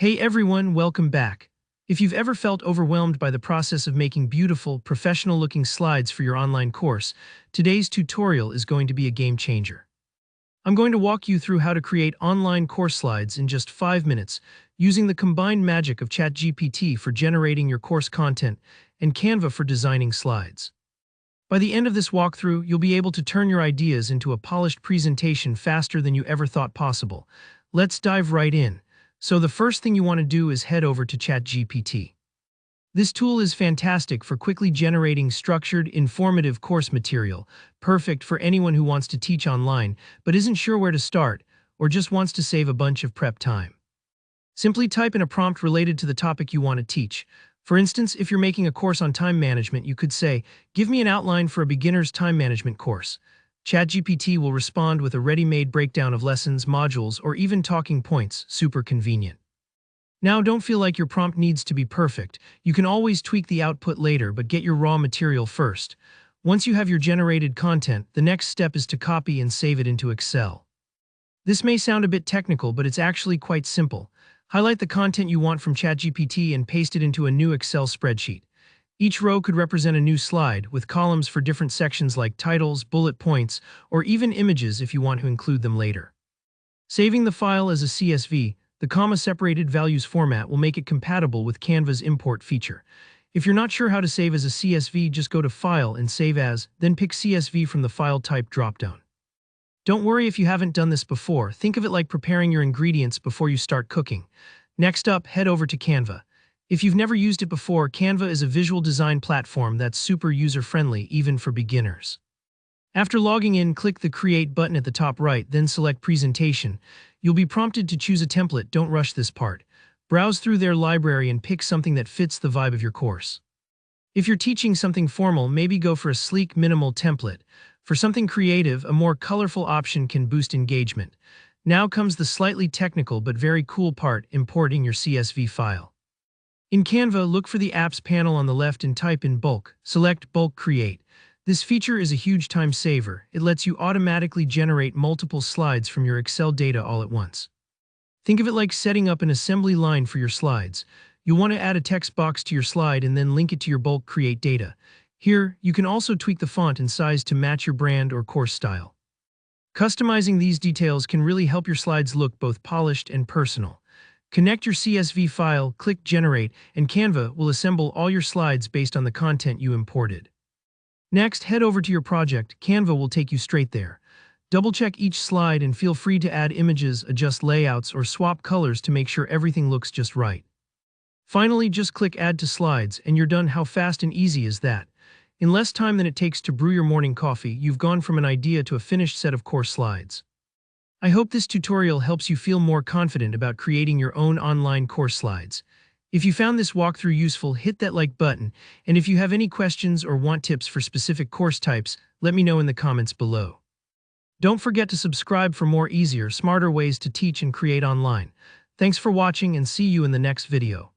Hey everyone, welcome back. If you've ever felt overwhelmed by the process of making beautiful, professional-looking slides for your online course, today's tutorial is going to be a game changer. I'm going to walk you through how to create online course slides in just 5 minutes, using the combined magic of ChatGPT for generating your course content and Canva for designing slides. By the end of this walkthrough, you'll be able to turn your ideas into a polished presentation faster than you ever thought possible. Let's dive right in. So the first thing you want to do is head over to ChatGPT. This tool is fantastic for quickly generating structured, informative course material, perfect for anyone who wants to teach online but isn't sure where to start or just wants to save a bunch of prep time. Simply type in a prompt related to the topic you want to teach. For instance, if you're making a course on time management, you could say, "Give me an outline for a beginner's time management course." ChatGPT will respond with a ready-made breakdown of lessons, modules, or even talking points, super convenient. Now, don't feel like your prompt needs to be perfect. You can always tweak the output later, but get your raw material first. Once you have your generated content, the next step is to copy and save it into Excel. This may sound a bit technical, but it's actually quite simple. Highlight the content you want from ChatGPT and paste it into a new Excel spreadsheet. Each row could represent a new slide, with columns for different sections like titles, bullet points, or even images if you want to include them later. Saving the file as a CSV, the comma-separated values format will make it compatible with Canva's import feature. If you're not sure how to save as a CSV, just go to File and Save As, then pick CSV from the File Type dropdown. Don't worry if you haven't done this before. Think of it like preparing your ingredients before you start cooking. Next up, head over to Canva. If you've never used it before, Canva is a visual design platform that's super user-friendly, even for beginners. After logging in, click the Create button at the top right, then select Presentation. You'll be prompted to choose a template. Don't rush this part. Browse through their library and pick something that fits the vibe of your course. If you're teaching something formal, maybe go for a sleek, minimal template. For something creative, a more colorful option can boost engagement. Now comes the slightly technical but very cool part, importing your CSV file. In Canva, look for the Apps panel on the left and type in Bulk. Select Bulk Create. This feature is a huge time saver. It lets you automatically generate multiple slides from your Excel data all at once. Think of it like setting up an assembly line for your slides. You'll want to add a text box to your slide and then link it to your Bulk Create data. Here, you can also tweak the font and size to match your brand or course style. Customizing these details can really help your slides look both polished and personal. Connect your CSV file, click Generate, and Canva will assemble all your slides based on the content you imported. Next, head over to your project. Canva will take you straight there. Double-check each slide and feel free to add images, adjust layouts, or swap colors to make sure everything looks just right. Finally, just click Add to Slides, and you're done. How fast and easy is that? In less time than it takes to brew your morning coffee, you've gone from an idea to a finished set of course slides. I hope this tutorial helps you feel more confident about creating your own online course slides. If you found this walkthrough useful, hit that like button, and if you have any questions or want tips for specific course types, let me know in the comments below. Don't forget to subscribe for more easier, smarter ways to teach and create online. Thanks for watching and see you in the next video.